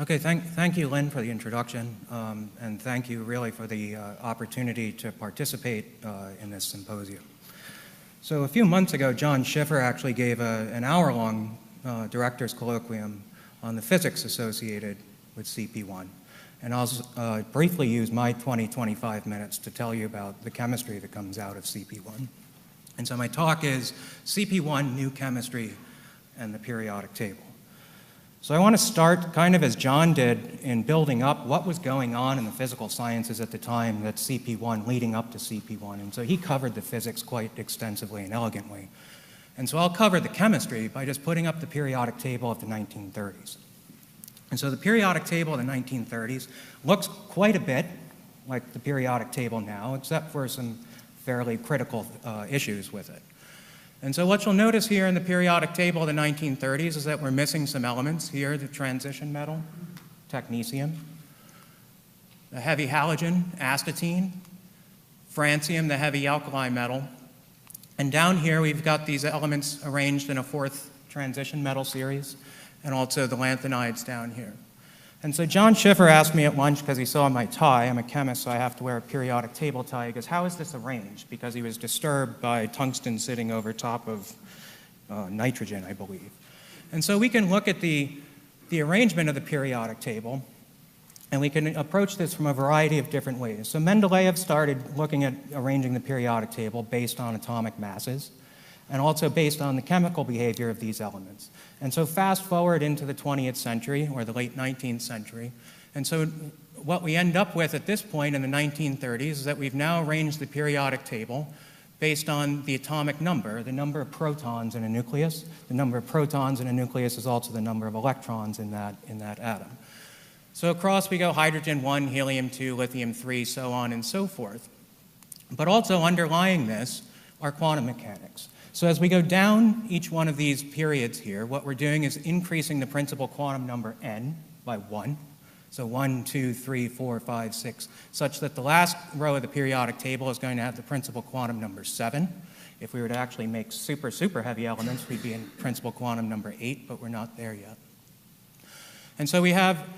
Okay, thank you, Lynn, for the introduction, and thank you really for the opportunity to participate in this symposium. So a few months ago, John Schiffer actually gave an hour-long director's colloquium on the physics associated with CP-1, and I'll briefly use my 25 minutes to tell you about the chemistry that comes out of CP-1. And so my talk is CP-1, New Chemistry, and the Periodic Table. So I want to start kind of as John did in building up what was going on in the physical sciences at the time that CP-1, leading up to CP-1. And so he covered the physics quite extensively and elegantly. And so I'll cover the chemistry by just putting up the periodic table of the 1930s. And so the periodic table of the 1930s looks quite a bit like the periodic table now, except for some fairly critical issues with it. And so what you'll notice here in the periodic table of the 1930s is that we're missing some elements here, the transition metal, technetium, the heavy halogen, astatine, francium, the heavy alkali metal. And down here we've got these elements arranged in a fourth transition metal series, and also the lanthanides down here. And so John Schiffer asked me at lunch, because he saw my tie, I'm a chemist, so I have to wear a periodic table tie. He goes, how is this arranged? Because he was disturbed by tungsten sitting over top of nitrogen, I believe. And so we can look at the arrangement of the periodic table, and we can approach this from a variety of different ways. So Mendeleev started looking at arranging the periodic table based on atomic masses, and also based on the chemical behavior of these elements. And so fast forward into the 20th century, or the late 19th century, and so what we end up with at this point in the 1930s is that we've now arranged the periodic table based on the atomic number, the number of protons in a nucleus. The number of protons in a nucleus is also the number of electrons in that atom. So across we go hydrogen 1, helium 2, lithium 3, so on and so forth. But also underlying this are quantum mechanics. So as we go down each one of these periods here, what we're doing is increasing the principal quantum number n by 1. So 1, 2, 3, 4, 5, 6, such that the last row of the periodic table is going to have the principal quantum number 7. If we were to actually make super, super heavy elements, we'd be in principal quantum number 8, but we're not there yet. And so we have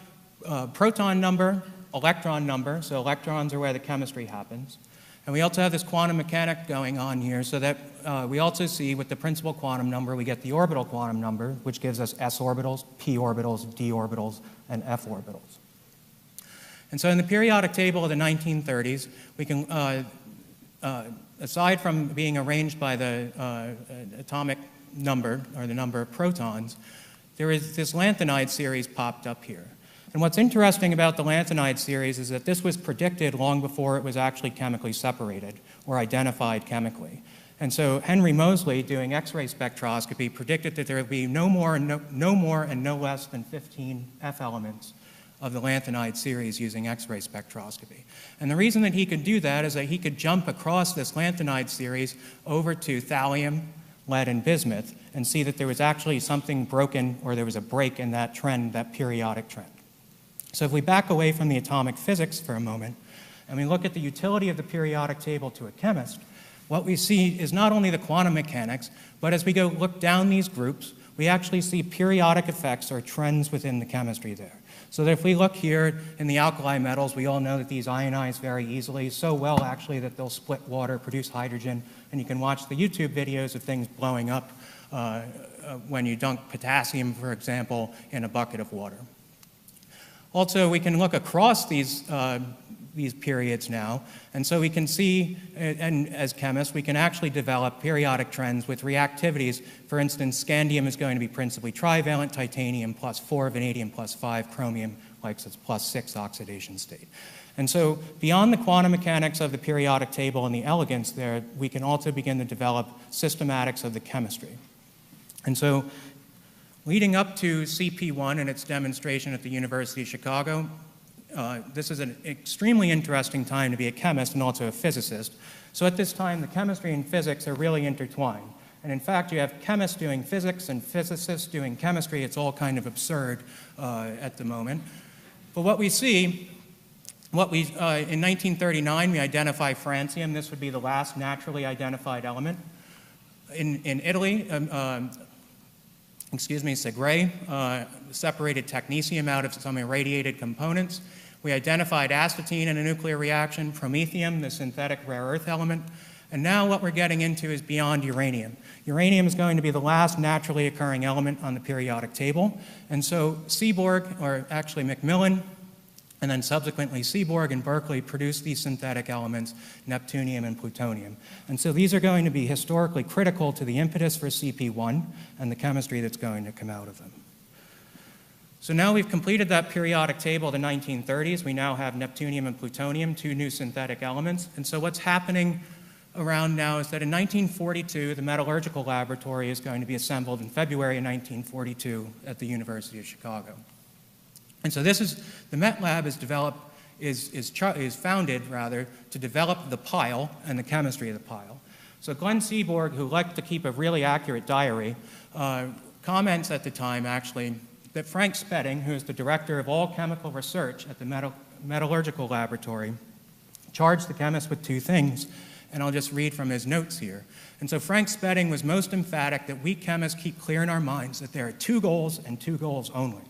proton number, electron number, so electrons are where the chemistry happens. And we also have this quantum mechanic going on here, so that we also see with the principal quantum number, we get the orbital quantum number, which gives us s orbitals, p orbitals, d orbitals, and f orbitals. And so in the periodic table of the 1930s, we can, aside from being arranged by the atomic number, or the number of protons, there is this lanthanide series popped up here. And what's interesting about the lanthanide series is that this was predicted long before it was actually chemically separated or identified chemically. And so Henry Moseley, doing X-ray spectroscopy, predicted that there would be no more and no less than 15 F elements of the lanthanide series using X-ray spectroscopy. And the reason that he could do that is that he could jump across this lanthanide series over to thallium, lead, and bismuth, and see that there was actually something broken, or there was a break in that trend, that periodic trend. So if we back away from the atomic physics for a moment, and we look at the utility of the periodic table to a chemist, what we see is not only the quantum mechanics, but as we go look down these groups, we actually see periodic effects or trends within the chemistry there. So that if we look here in the alkali metals, we all know that these ionize very easily, so well actually that they'll split water, produce hydrogen, and you can watch the YouTube videos of things blowing up when you dunk potassium, for example, in a bucket of water. Also, we can look across these periods now, and so we can see, and as chemists, we can actually develop periodic trends with reactivities. For instance, scandium is going to be principally trivalent, titanium +4, vanadium +5, chromium likes its +6 oxidation state. And so beyond the quantum mechanics of the periodic table and the elegance there, we can also begin to develop systematics of the chemistry. And so leading up to CP-1 and its demonstration at the University of Chicago, this is an extremely interesting time to be a chemist and also a physicist. So at this time, the chemistry and physics are really intertwined. And in fact, you have chemists doing physics and physicists doing chemistry. It's all kind of absurd at the moment. But what we see, in 1939, we identify francium. This would be the last naturally identified element. In Italy, Segre, separated technetium out of some irradiated components. We identified astatine in a nuclear reaction, promethium, the synthetic rare earth element, and now what we're getting into is beyond uranium. Uranium is going to be the last naturally occurring element on the periodic table, and so Seaborg, or actually Macmillan, and then subsequently Seaborg and Berkeley produced these synthetic elements, neptunium and plutonium. And so these are going to be historically critical to the impetus for CP-1 and the chemistry that's going to come out of them. So now we've completed that periodic table of the 1930s. We now have neptunium and plutonium, two new synthetic elements. And so what's happening around now is that in 1942, the metallurgical laboratory is going to be assembled in February of 1942 at the University of Chicago. And so the Met Lab is founded to develop the pile and the chemistry of the pile. So Glenn Seaborg, who liked to keep a really accurate diary, comments at the time actually that Frank Spedding, who is the director of all chemical research at the metallurgical laboratory, charged the chemist with two things, and I'll just read from his notes here. And so Frank Spedding was most emphatic that we chemists keep clear in our minds that there are two goals and two goals only.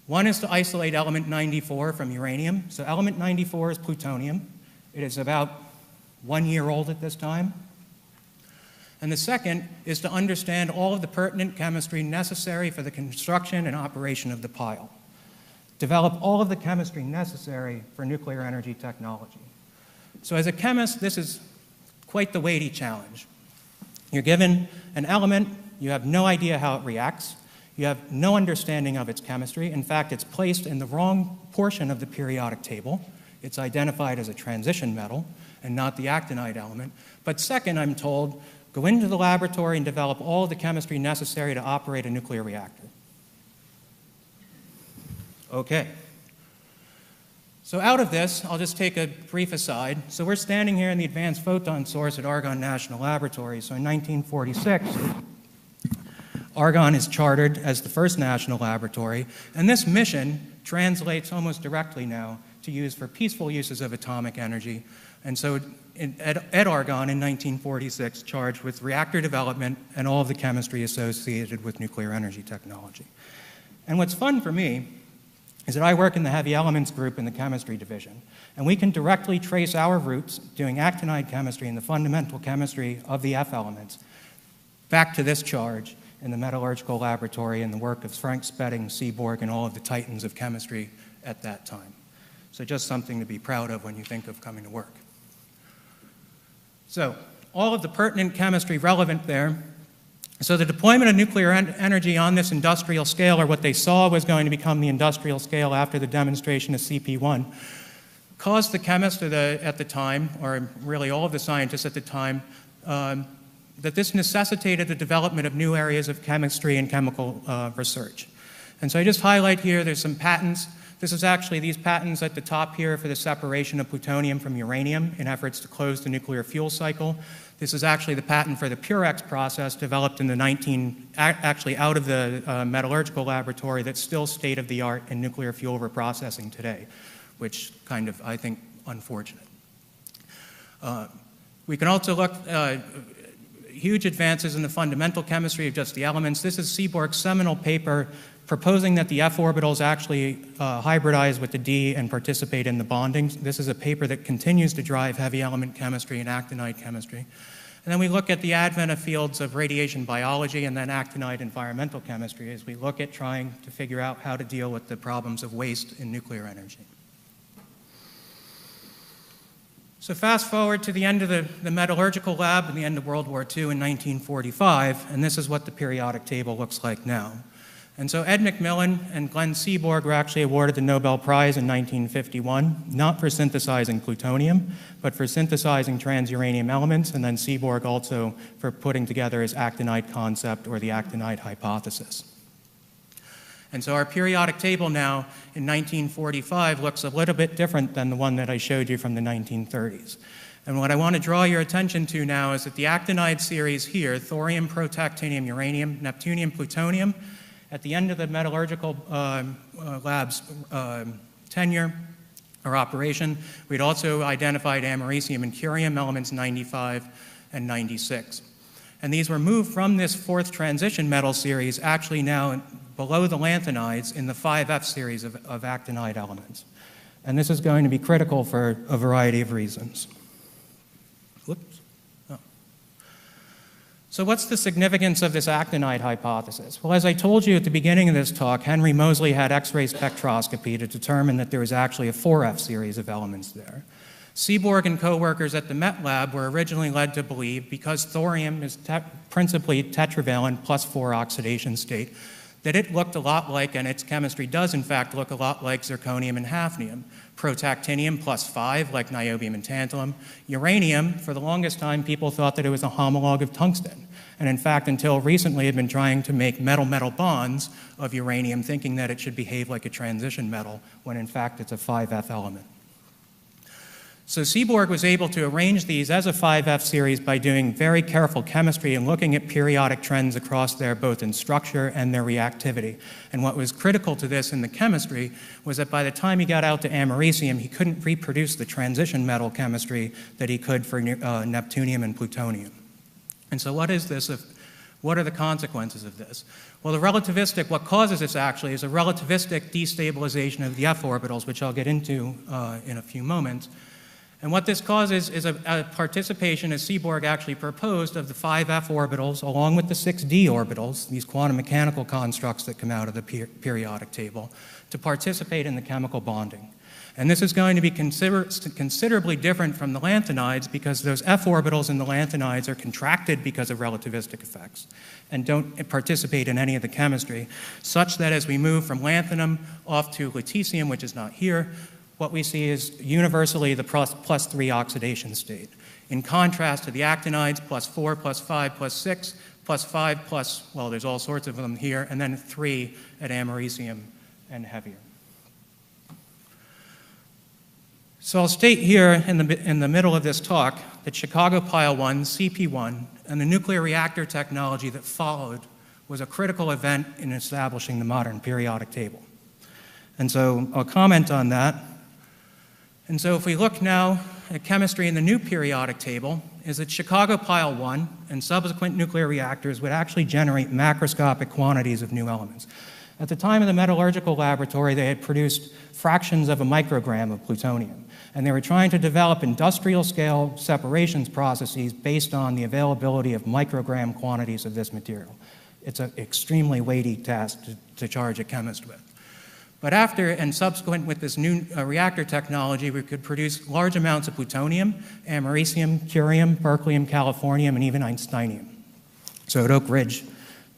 One is to isolate element 94 from uranium. So element 94 is plutonium. It is about 1 year old at this time. And the second is to understand all of the pertinent chemistry necessary for the construction and operation of the pile. Develop all of the chemistry necessary for nuclear energy technology. So as a chemist, this is quite the weighty challenge. You're given an element, you have no idea how it reacts, you have no understanding of its chemistry. In fact, it's placed in the wrong portion of the periodic table. It's identified as a transition metal and not the actinide element. But second, I'm told, go into the laboratory and develop all of the chemistry necessary to operate a nuclear reactor. Okay. So out of this, I'll just take a brief aside. So we're standing here in the Advanced Photon Source at Argonne National Laboratory. So in 1946, Argonne is chartered as the first national laboratory, and this mission translates almost directly now to use for peaceful uses of atomic energy. And so at Argonne in 1946, charged with reactor development and all of the chemistry associated with nuclear energy technology. And what's fun for me is that I work in the heavy elements group in the chemistry division, and we can directly trace our roots doing actinide chemistry and the fundamental chemistry of the F elements back to this charge in the metallurgical laboratory and the work of Frank Spedding, Seaborg, and all of the titans of chemistry at that time. So just something to be proud of when you think of coming to work. So all of the pertinent chemistry relevant there. So the deployment of nuclear energy on this industrial scale, or what they saw was going to become the industrial scale after the demonstration of CP-1, caused the chemists at the time, or really all of the scientists at the time, that this necessitated the development of new areas of chemistry and chemical research. And so I just highlight here, there's some patents. This is actually these patents at the top here for the separation of plutonium from uranium in efforts to close the nuclear fuel cycle. This is actually the patent for the Purex process developed in the actually out of the metallurgical laboratory that's still state-of-the-art in nuclear fuel reprocessing today, which kind of, I think, unfortunate. We can also look huge advances in the fundamental chemistry of just the elements. This is Seaborg's seminal paper proposing that the F orbitals actually hybridize with the D and participate in the bonding. This is a paper that continues to drive heavy element chemistry and actinide chemistry. And then we look at the advent of fields of radiation biology and then actinide environmental chemistry as we look at trying to figure out how to deal with the problems of waste in nuclear energy. So fast forward to the end of the metallurgical lab and the end of World War II in 1945, and this is what the periodic table looks like now. And so Ed Macmillan and Glenn Seaborg were actually awarded the Nobel Prize in 1951, not for synthesizing plutonium, but for synthesizing transuranium elements, and then Seaborg also for putting together his actinide concept or the actinide hypothesis. And so our periodic table now in 1945 looks a little bit different than the one that I showed you from the 1930s. And what I want to draw your attention to now is that the actinide series here, thorium, protactinium, uranium, neptunium, plutonium, at the end of the metallurgical lab's tenure or operation, we'd also identified americium and curium elements 95 and 96. And these were moved from this fourth transition metal series actually now below the lanthanides in the 5F series of actinide elements. And this is going to be critical for a variety of reasons. Whoops. Oh. So what's the significance of this actinide hypothesis? Well, as I told you at the beginning of this talk, Henry Moseley had X-ray spectroscopy to determine that there was actually a 4F series of elements there. Seaborg and co-workers at the Met Lab were originally led to believe, because thorium is principally tetravalent plus 4 oxidation state, that it looked a lot like, and its chemistry does in fact look a lot like zirconium and hafnium. Protactinium plus 5, like niobium and tantalum. Uranium, for the longest time, people thought that it was a homologue of tungsten. And in fact, until recently, had been trying to make metal-metal bonds of uranium, thinking that it should behave like a transition metal, when in fact it's a 5F element. So Seaborg was able to arrange these as a 5F series by doing very careful chemistry and looking at periodic trends across there, both in structure and their reactivity. And what was critical to this in the chemistry was that by the time he got out to americium, he couldn't reproduce the transition metal chemistry that he could for neptunium and plutonium. And so what is this? What are the consequences of this? Well, what causes this actually is a relativistic destabilization of the f orbitals, which I'll get into in a few moments. And what this causes is a participation, as Seaborg actually proposed, of the 5F orbitals along with the 6D orbitals, these quantum mechanical constructs that come out of the periodic table, to participate in the chemical bonding. And this is going to be considerably different from the lanthanides, because those F orbitals in the lanthanides are contracted because of relativistic effects and don't participate in any of the chemistry, such that as we move from lanthanum off to lutetium, which is not here, what we see is universally the plus 3 oxidation state. In contrast to the actinides, plus 4, plus 5, plus 6, plus 5, plus, well, there's all sorts of them here, and then 3 at americium and heavier. So I'll state here in the middle of this talk that Chicago Pile 1, CP-1, and the nuclear reactor technology that followed was a critical event in establishing the modern periodic table. And so I'll comment on that. And so if we look now at chemistry in the new periodic table, is that Chicago Pile 1 and subsequent nuclear reactors would actually generate macroscopic quantities of new elements. At the time of the metallurgical laboratory, they had produced fractions of a microgram of plutonium, and they were trying to develop industrial scale separations processes based on the availability of microgram quantities of this material. It's an extremely weighty task to charge a chemist with. But after and subsequent with this new reactor technology, we could produce large amounts of plutonium, americium, curium, berkelium, californium, and even einsteinium. So at Oak Ridge,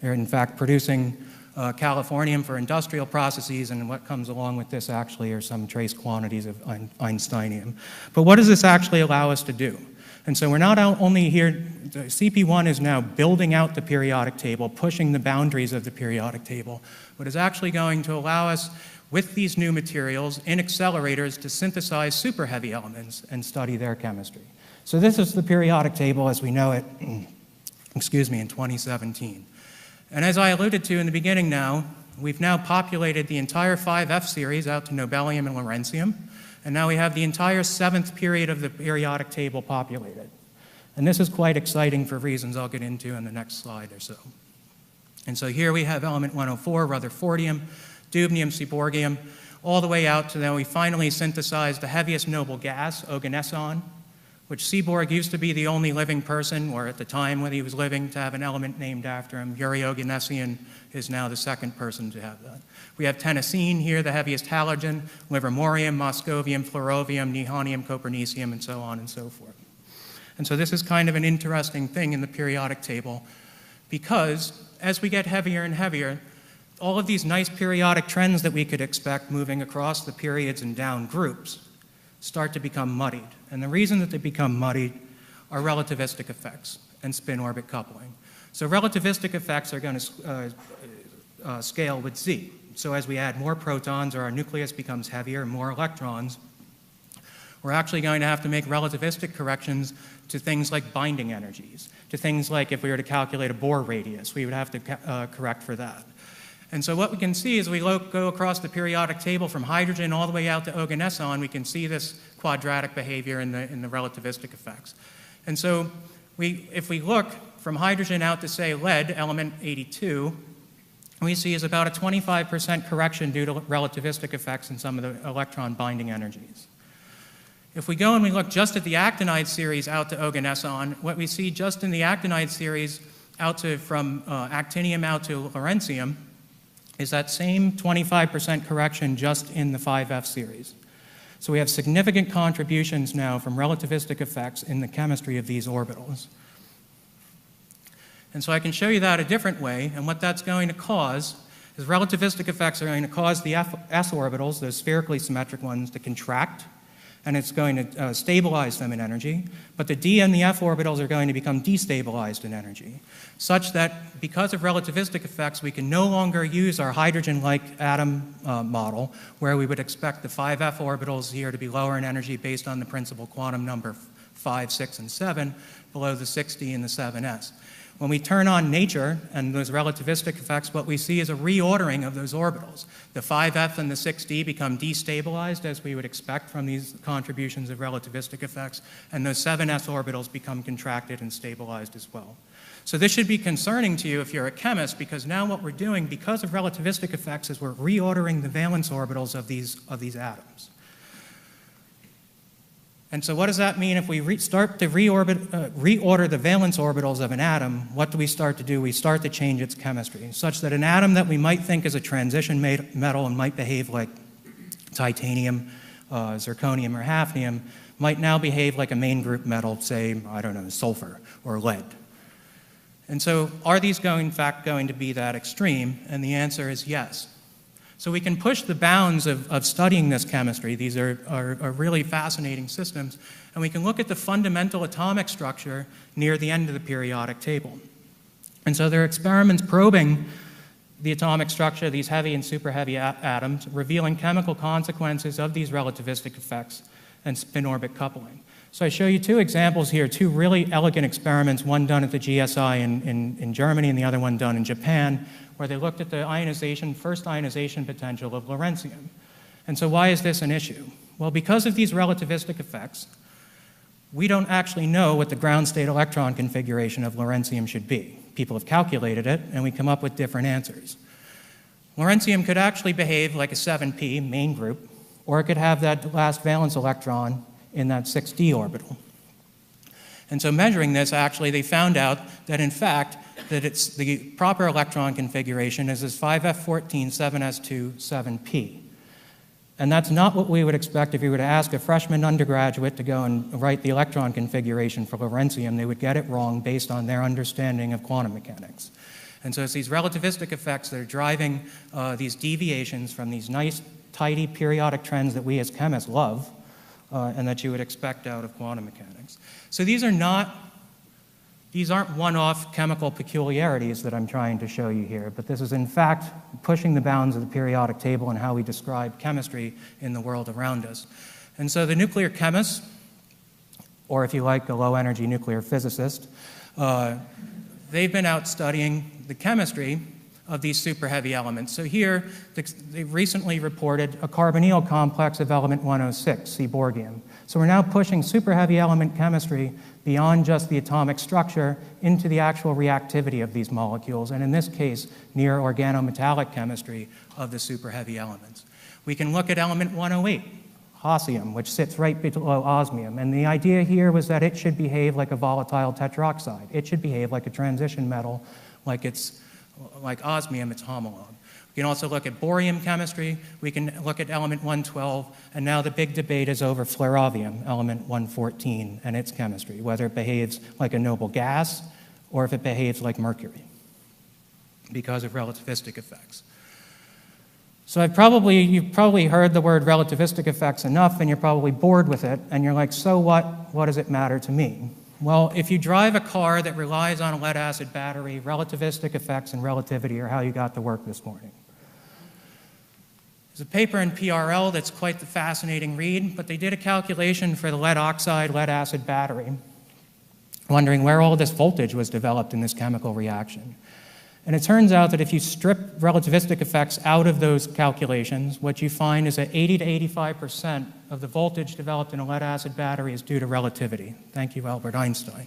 they're in fact producing californium for industrial processes, and what comes along with this actually are some trace quantities of einsteinium. But what does this actually allow us to do? And so we're not only here, CP1 is now building out the periodic table, pushing the boundaries of the periodic table, but is actually going to allow us, with these new materials in accelerators, to synthesize super heavy elements and study their chemistry. So this is the periodic table as we know it, in 2017. And as I alluded to in the beginning now, we've now populated the entire 5F series out to nobelium and lawrencium. And now we have the entire 7th period of the periodic table populated. And this is quite exciting for reasons I'll get into in the next slide or so. And so here we have element 104, rutherfordium, dubnium, seaborgium, all the way out to now we finally synthesized the heaviest noble gas, oganesson, which Seaborg used to be the only living person, or at the time when he was living, to have an element named after him. Yuri Oganessian is now the second person to have that. We have tennessine here, the heaviest halogen, livermorium, moscovium, fluorovium, nihonium, copernicium, and so on and so forth. And so this is kind of an interesting thing in the periodic table, because as we get heavier and heavier, all of these nice periodic trends that we could expect moving across the periods and down groups start to become muddied. And the reason that they become muddied are relativistic effects and spin-orbit coupling. So relativistic effects are going to scale with Z. So as we add more protons or our nucleus becomes heavier and more electrons, we're actually going to have to make relativistic corrections to things like binding energies, to things like if we were to calculate a Bohr radius, we would have to correct for that. And so what we can see is we go across the periodic table from hydrogen all the way out to oganesson, we can see this quadratic behavior in the relativistic effects. And so if we look from hydrogen out to, say, lead, element 82, we see is about a 25% correction due to relativistic effects in some of the electron binding energies. If we go and we look just at the actinide series out to oganesson, what we see just in the actinide series out to, from actinium out to lawrencium, is that same 25% correction just in the 5F series. So we have significant contributions now from relativistic effects in the chemistry of these orbitals. And so I can show you that a different way, and what that's going to cause is relativistic effects are going to cause the S orbitals, those spherically symmetric ones, to contract, and it's going to stabilize them in energy, but the D and the F orbitals are going to become destabilized in energy, such that because of relativistic effects, we can no longer use our hydrogen-like atom model, where we would expect the 5F orbitals here to be lower in energy based on the principal quantum number 5, 6, and 7, below the 6D and the 7S. When we turn on nature and those relativistic effects, what we see is a reordering of those orbitals. The 5F and the 6D become destabilized, as we would expect from these contributions of relativistic effects, and those 7S orbitals become contracted and stabilized as well. So this should be concerning to you if you're a chemist, because now what we're doing, because of relativistic effects, is we're reordering the valence orbitals of these atoms. And so what does that mean if we start to reorder the valence orbitals of an atom? What do we start to do? We start to change its chemistry, such that an atom that we might think is a transition metal and might behave like titanium, zirconium, or hafnium might now behave like a main group metal, say, I don't know, sulfur or lead. And so are these in fact going to be that extreme? And the answer is yes. So we can push the bounds of studying this chemistry. These are really fascinating systems. And we can look at the fundamental atomic structure near the end of the periodic table. And so there are experiments probing the atomic structure of these heavy and super heavy atoms, revealing chemical consequences of these relativistic effects and spin-orbit coupling. So I show you two examples here, two really elegant experiments, one done at the GSI in Germany and the other one done in Japan, where they looked at the first ionization potential of lawrencium. And so why is this an issue? Well, because of these relativistic effects, we don't actually know what the ground state electron configuration of lawrencium should be. People have calculated it, and we come up with different answers. Lawrencium could actually behave like a 7p main group, or it could have that last valence electron in that 6d orbital. And so measuring this, actually, they found out that, in fact, that it's the proper electron configuration is this 5f14, 7s2, 7p. And that's not what we would expect if you were to ask a freshman undergraduate to go and write the electron configuration for lawrencium. They would get it wrong based on their understanding of quantum mechanics. And so it's these relativistic effects that are driving these deviations from these nice, tidy periodic trends that we as chemists love and that you would expect out of quantum mechanics. So these aren't one-off chemical peculiarities that I'm trying to show you here, but this is in fact pushing the bounds of the periodic table and how we describe chemistry in the world around us. And so the nuclear chemist, or if you like, a low-energy nuclear physicist, they've been out studying the chemistry of these super heavy elements. So here, they recently reported a carbonyl complex of element 106, seaborgium. So we're now pushing super heavy element chemistry beyond just the atomic structure into the actual reactivity of these molecules, and in this case, near organometallic chemistry of the super heavy elements. We can look at element 108, hassium, which sits right below osmium, and the idea here was that it should behave like a volatile tetroxide. It should behave like a transition metal, like osmium, its homologue. We can also look at bohrium chemistry. We can look at element 112, and now the big debate is over flerovium, element 114, and its chemistry, whether it behaves like a noble gas or if it behaves like mercury because of relativistic effects. So you've probably heard the word relativistic effects enough, and you're probably bored with it, and you're like, so what? What does it matter to me? Well, if you drive a car that relies on a lead-acid battery, relativistic effects and relativity are how you got to work this morning. There's a paper in PRL that's quite the fascinating read, but they did a calculation for the lead oxide, lead-acid battery, wondering where all this voltage was developed in this chemical reaction. And it turns out that if you strip relativistic effects out of those calculations, what you find is that 80 to 85% of the voltage developed in a lead-acid battery is due to relativity. Thank you, Albert Einstein.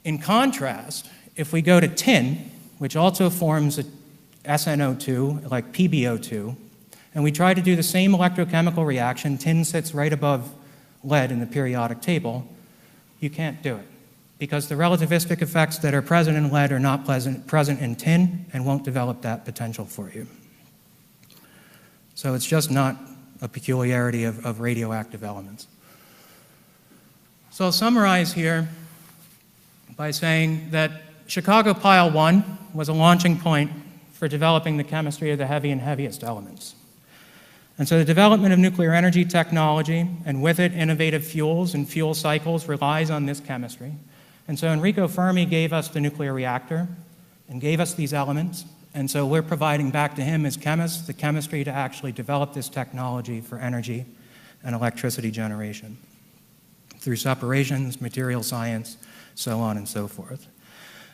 In contrast, if we go to tin, which also forms a SNO2, like PbO2, and we try to do the same electrochemical reaction, tin sits right above lead in the periodic table, you can't do it, because the relativistic effects that are present in lead are not present in tin and won't develop that potential for you. So it's just not a peculiarity of radioactive elements. So I'll summarize here by saying that Chicago Pile 1 was a launching point for developing the chemistry of the heavy and heaviest elements. And so the development of nuclear energy technology, and with it innovative fuels and fuel cycles, relies on this chemistry. And so Enrico Fermi gave us the nuclear reactor and gave us these elements. And so we're providing back to him as chemists the chemistry to actually develop this technology for energy and electricity generation through separations, material science, so on and so forth.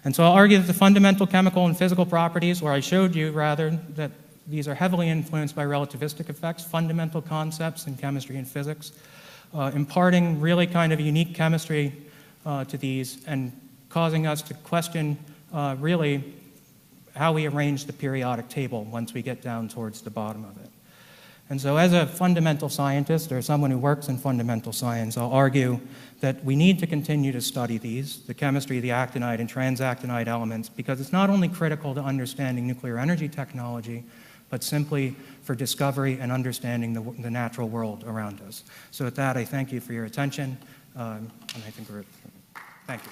And so I'll argue that the fundamental chemical and physical properties, or I showed you rather, that these are heavily influenced by relativistic effects, fundamental concepts in chemistry and physics, imparting really kind of unique chemistry to these and causing us to question really how we arrange the periodic table once we get down towards the bottom of it. And so as a fundamental scientist or someone who works in fundamental science, I'll argue that we need to continue to study these, the chemistry of the actinide and transactinide elements, because it's not only critical to understanding nuclear energy technology, but simply for discovery and understanding the natural world around us. So with that, I thank you for your attention, and I think thank you.